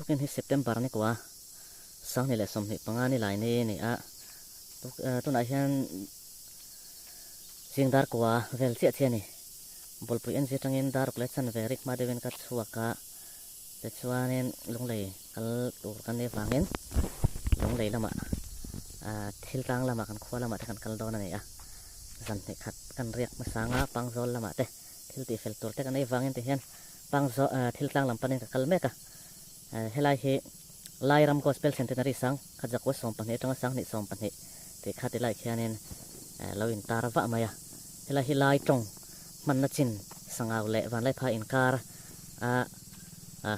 tukin hi September ni kwa sang ni le som ni panga ni lai ni a tu na hian jingdar kwa vel chia chia ni bolpui en zitangin daruk le chan ve rik ma devin ka chuaka te chuanin lunglei kal tur kan ne wangin lunglei lama thil tang lama kan khwa lama te kan kal dona ni a zan ni khat kan riak ma sanga pangzol lama te thil ti fel tur te kan nei wangin te hian pangzo thil tang lam panin ka kal meka helai hi Lairam Gospel Centenary sang khajak wa som pani tanga sang ni som pani te khati lai khianin loin tarwa maya helai hi lai tong man na chin sangaw le van lai pha inkar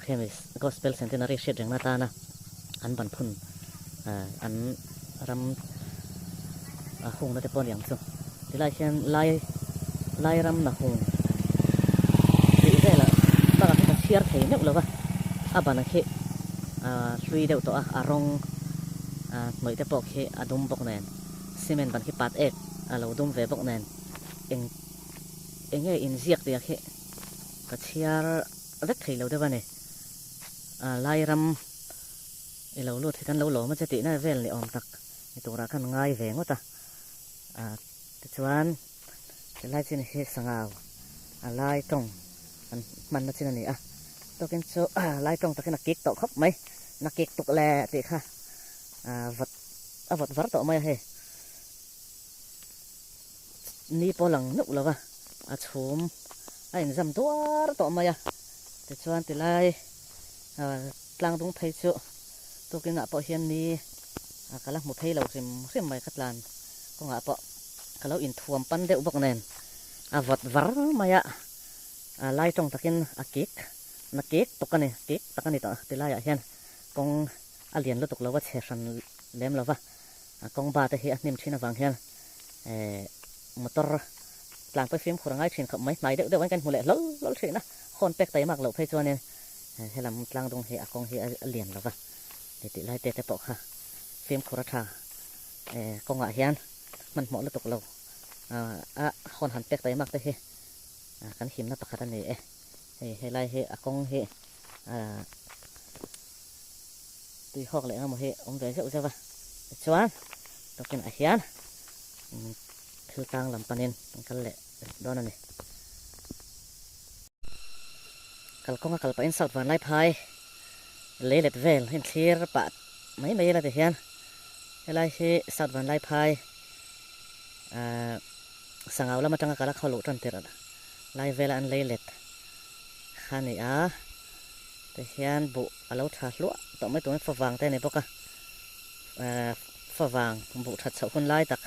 Hemis Gospel Centenary shed jeng na ta na an ban phun an ram hung na te pon yang chu ti lai khian lai ram na hung ti vela ta ka chiar thei nek lova abana khi three deuh to arong moi te pok hi adum bok nen cement ban khi pat ek alo dum ve bok nen enge in ziak dia khi ka chiar vek thei lo de bane lai ram ilo lu thikan lo lo ma chati na vel ni om tak ni tura kan ngai ve ngota te chuan te lai chin hi sangaw lai tong an man na chin ani token chu lai tong takin kik to khop mai na kik tuk le ti kha vat var to mai he ni polang nuk lawa chhum in zam tuar to mai te chuan ti lai tlang dung thei chu token a po hian ni kala mu thei lo sim mai khatlan ko nga po kalo in thuam pan de ubok nen vat var maya lai tong takin kik na kek tokane kek takani ta tilaya hian kong alian lo tuklawa chhesan lem lova kong ba te hi anim thina wang hian motor tlang pe film khurangai thin khap mai mai de wan kan hule lol thina khon pek tai mak lo phei chuanin helam tlang dong hi akong hi alian lova ti lai te te pok ha film khura tha kong a hian man mo lo tuklo khon han pek tai mak te hi kan him na pakhat ani he lai he akong he tùy hoặc lại một hệ ông về rượu ra vào choán đầu tiên là hiến thư tang làm panen căn lệ đó này kalau kong kalau pain saut van lai phai lelet vel hin thir pat mấy mấy là để hiến lai he saut van lai phai sangaw la matanga kala kholu tan tera lai vel an lelet khani te hian bu alo tha lua to mai to fa wang te ne boka fa wang bu that chau hun lai tak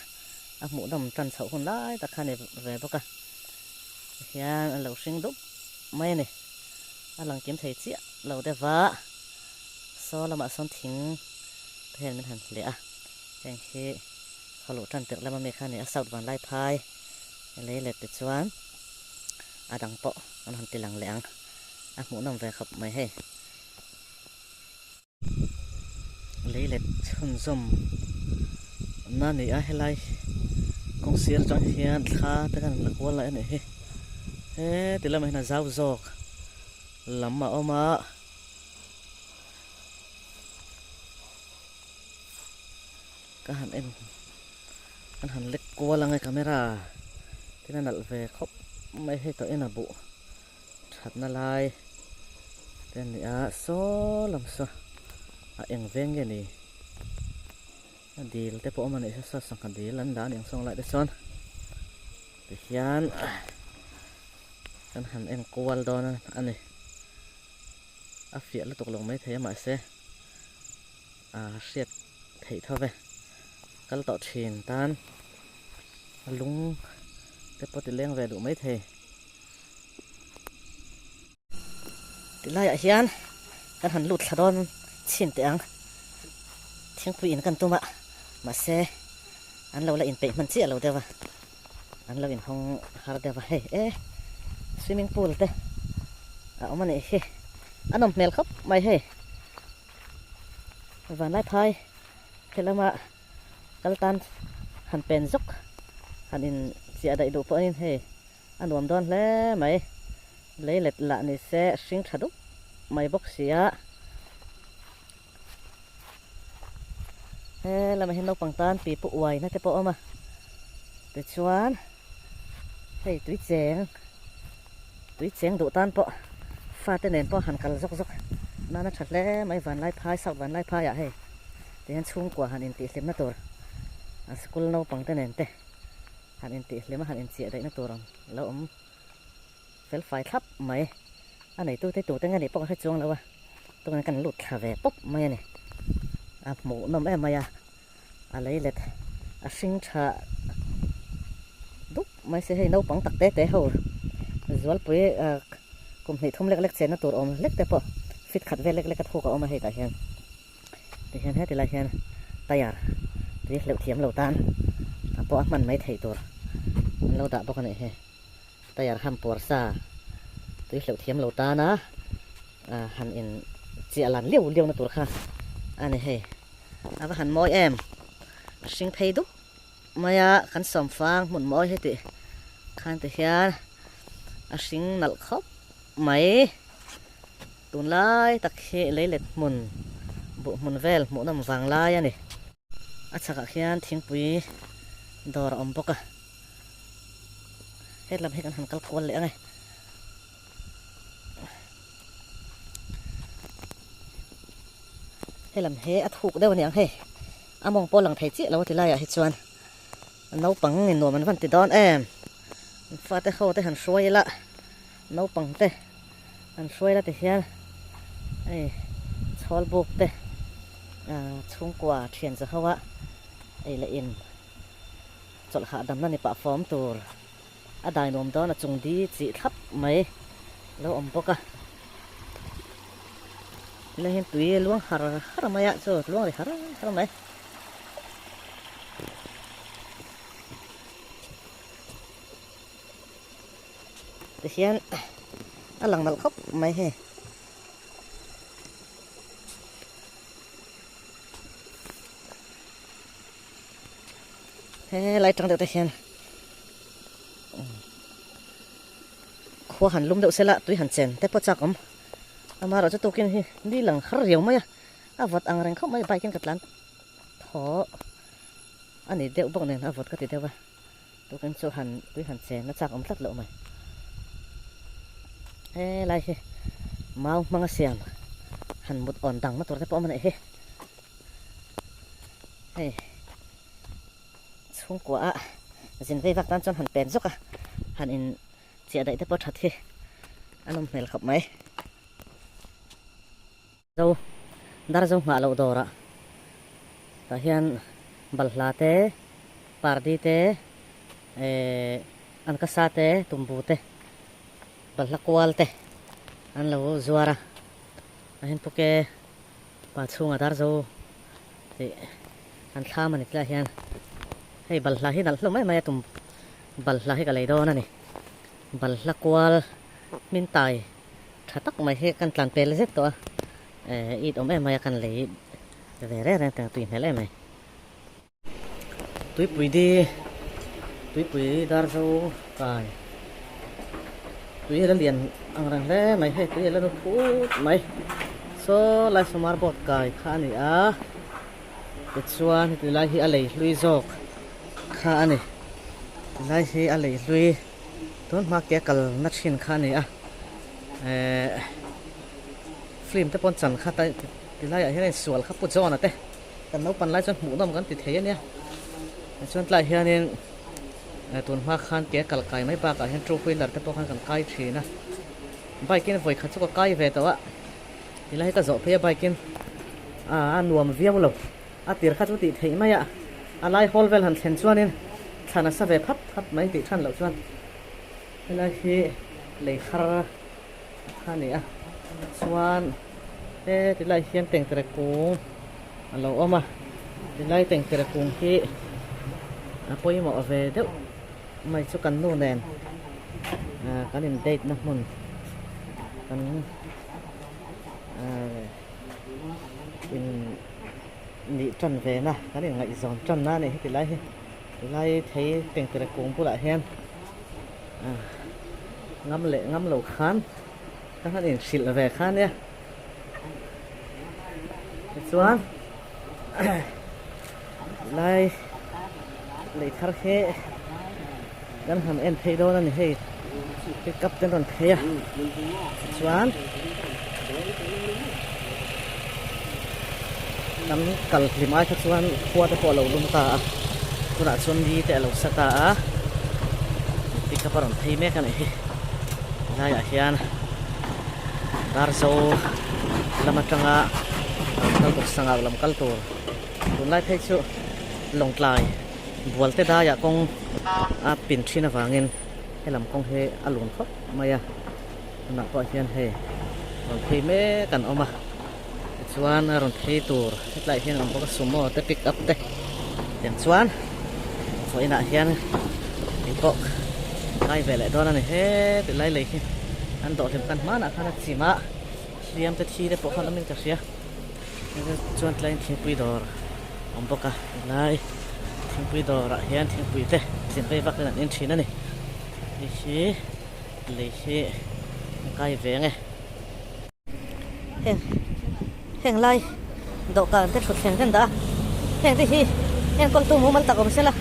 mu dam tan chau hun lai tak khani ve boka hian alo sing dup mai ne alang kim thei chi lo de wa so lama son thing then men han le teng hi kholu tan tek lama me khani saut van lai phai le le te chuan adang po an han tilang leang mu nam về khập mày he lấy lệ chun zoom na ni a helai kong sir chang hian kha te kan la kwal lai ne he ti lam na zau zok lamma oma ka han en kan han lek kwal ngai camera te na nal ve khop mai he to ena bu thật na lai tên này số làm sao em ven cái này đi tới bộ mà này sao sang cái đi lần đó những xong lại được son để hiền kan han em kual đó nè anh này phía là tục lòng mấy thế mà sẽ siết thấy thôi về cái tọt chìm tan lúng tới bộ tiền về đủ mấy thế lai hian kan han lut thadon chin te ang thing pui in kan tuma ma se an lo la in pe man chi lo dewa an lo in hong har dewa he swimming pool te omane he anom mel khop mai he van lai phai thelama kaltan han pen zok han in sia dai do po in he anom don le mai lấy lệch lạ này sẽ sinh thật đúc mày bốc xía là mày hen nấu bằng tan bị phụ quầy nó te po mà để chuan hey túi chén đủ tan po pha tên nền po hàn cả dốc dốc nó thật lẽ mấy ván lai phai sau ván lai phai à hey thì hắn chung quả hàn in tị xem nó tổ à school nấu bằng tên nền te hàn in tị xem mà hàn in chia đấy nó tổ rồi lâu phải phải thấp mày anh này tôi thấy tổ tên cái này po hết chuông lâu à tôi đang cần lụt thả về bốc mày này à mũ nôm em mày à lấy lết à sinh trà đúc mày sẽ hay nấu bằng tắc té hồ rồi bữa cùng hệ thống lek chén nó tổ ôm lek te po fit khát về lek cắt hồ có ôm hay tại hiện hết thì lại hiện tay à thì liệu thiếm lẩu tan à po mình mấy thầy tổ lâu đã bao cái này he tay à ham bò sa thì liệu thiếm lẩu tan á à hành in chia làn liêu nó tổ kha anh này he à và hành môi em sinh thay đúc mày à khăn sòng phang một môi hết thì khăn thì hiện à sinh nở khóc mấy tuần lai tắc hệ lấy lệ mồn bộ mồn vel mũ nằm vàng lai à này à chắc là hiện thiên bùi đỏ ẩm bốc à hết làm hết ăn cal cuốn lẽ này hết làm hết ăn thục đâu nhỉ hết à mong po lần thấy chị là thì lai à hết chuan nấu bằng nên nồi mình vẫn tự đón em pha tới khâu tới hành xuôiละnấu bằng tới hành xuôiละthì hiện ấy chol buộc tới chung quả chuyển ra hoa ấy là in chọn hạ đầmนั่นนี่ปะฟอมตัวได้นมđó là trùng đi chỉ thấp mấy lâu ẩm bốc à là hiện tùy luông hara mấy ạ rồi luông thì hara mấy thì hiện lần nào khóc mấy he thế lại trăng được thì hiện khoa hẳn lum đậu xe lạ túi hẳn chèn té pot chắc ấm mà rồi cho tôi kia đi lần khá nhiều mấy à vật ăn răng không mấy bài kia cắt lăn thọ anh ấy đeo bọc này à vật cái gì đeo vào tôi cần cho hẳn túi hẳn chèn nó chắc ấm rất lộ mày ê lại mau mang xem hẳn một ổn đằng mà tôi thấy bỏ mà này he chung quả dình vây vác tan cho hẳn bền dốc à hẳn in chia đấy thấy bỏ thật thì anh ông này là khóc mấy dâu dar dâu ngã lẩu đỏ ra ta hiện bal late pardi te an kasa te tumbu te bal lakwal te an lẩu zuara anh poke pa chunga dar dâu thì an kha mà nít hiện hey bal lahi nal lo mai tum bal lahi ka lei do na ni bal lakwal min tai thatak mai he kan tlan pel zet to ít ôm em mai kan lei về re tang tui hele mai tui pui dar zo kai tui la lian ang rang le mai he tui la no pu mai so lai somar bot kai kha ni a te chuan tui lai hi a lei lui jok kha ni lai hi a lei lui ton ma ke kal na thin kha ni a film te pon chan kha tai ti lai hi sual kha pu chon ate kan no pan lai chon mu dom kan ti thei ania chon tlai hianin ton ma khan ke kal kai mai ba ka hen tru wheeler te po khan kan kai thina bike in voi kha chu ka kai ve to a ti lai ka zo phe bike in nuam viau lo a tir kha chu ti thei mai a alai hol vel han thlen chuanin thana sa ve phat mai ti than lo chuan lai hi lei khar kha ni a chuan ti lai hian teng tere kung alo oma ti lai teng tere kung hi poi mo ve deuh mai chu kan nu nen kan in date na mun kan in ni trần về na kan in ngai zon trần na ni ti lai thấy teng tere kung pu la hen ngắm lẩu khan các bạn nhìn xịt là về khan nhé xuống lai lấy thar he gan han en thei do na ni he pick up ten ron thei a chuan nắm kal limai kha chuan khuwa te pawh lo lum ta a tunah chuan mi te alo sata a pick up ron thei mek ani hi laiah hian dar zo lama tanga kal tok sanga lam kal tur tun lai thei chu long tlai bual te da ya kong a pin thina wangin helam kong he alun khop maya na pa hian he ron thei me kan oma chuan ron thei tur hetlai hian lam boka sumo te pick up te tiang chuan foina hian ipok kai vele dona ni he ti lai lei hi an do them kan mana khana chima liam te thi de po khala min ta sia chuan tlai thingpui dor om boka lai thingpui dor a hian thingpui te sin pe vak na in thina ni hi le hi kai ve nge heng lai do kan te thut heng den da heng ti hi heng kol tu mu mal ta kom sela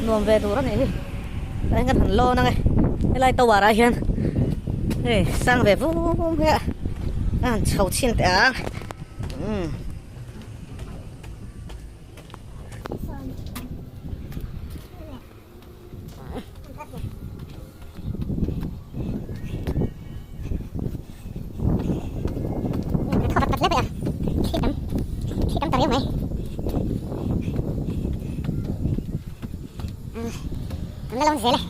nom ve dur ani hi anh ngắt hẳn lo nè ngay cái lai tàu vào hiền hey sang về vung cái ăn chầu chiên té nó lâu dễ này,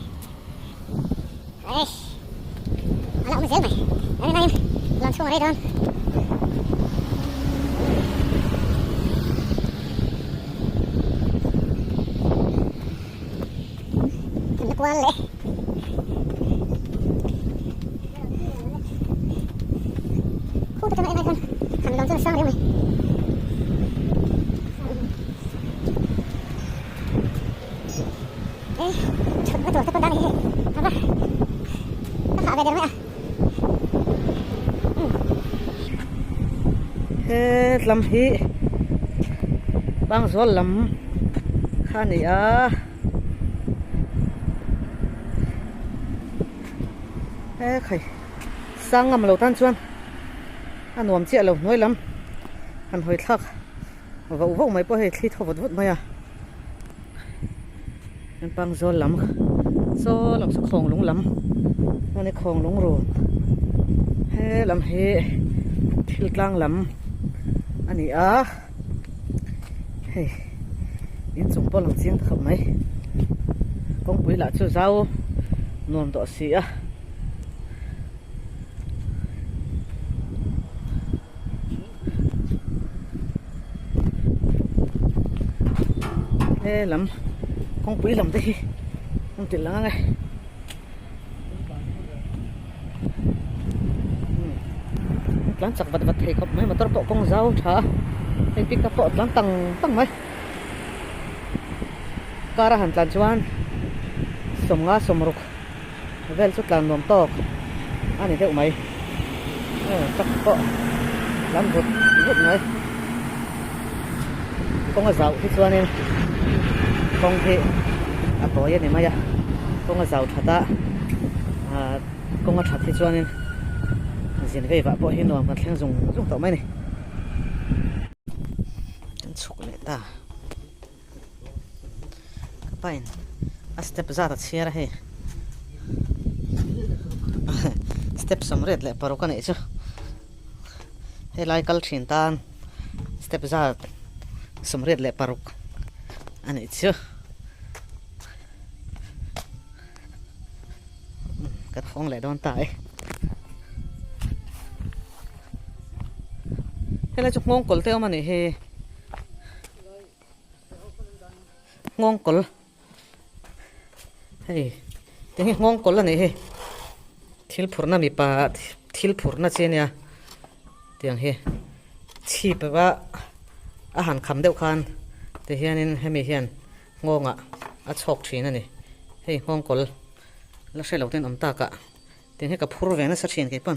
đấy, nó lâu dễ này, đây này, làm xuống ở đây đơn, nó quan lệ, khu vực này hơn, hành động cho sang đây này. Nó tuột con đá này, hả? Nó thả về được không ạ? hết lắm hi bang gió lắm khan này à ê khẩy sang ngầm lầu tan chuan anh nuông chia lầu nói lắm anh hồi thắc vỗ vỗ mấy bữa hết khi thâu vật vứt mày à anh bang gió lắm số khổng lúng lắm anh ấy khổng lúng rồi hết lắm hi thil tlang lam ani a hey in chung po lang chiang khap mai kong pui la chu zau nuam to si a hey lam kong pui lam te hi ang til lang ai lăn chặt vật vật thì có mấy mà tôi bộ con dao thả anh pick up bộ lăn tăng mấy cara hàn lăn chuan sum ngã sum ruk vel chút lăn nôm to anh ấy theo mấy chắc bộ lăn vụt mấy con dao thì chuan em con thì à bỏ vậy này mà ya con dao thả ta con thả thì chuan em diện về vợ bộ hiền nòng còn khen dùng tàu máy này chụp lại ta các bạn step ra thật xe ra he step sầm rệt lại paru cái này chứ hay lại cal chín tan step ra sầm rệt lại paru anh ấy chứ cắt phong lại đón tại hay là chụp ngon col theo mà này he ngon col hey tiếng ngon col là này he thil phur na mi pa thil phur na che nia tiếng he chi pa ba a han kham deuh khan te hianin hemi hian ngonga a chok thina ni hey ngon col la shelo ten am ta ka tiếng he ka phur ve na sa thin ke pan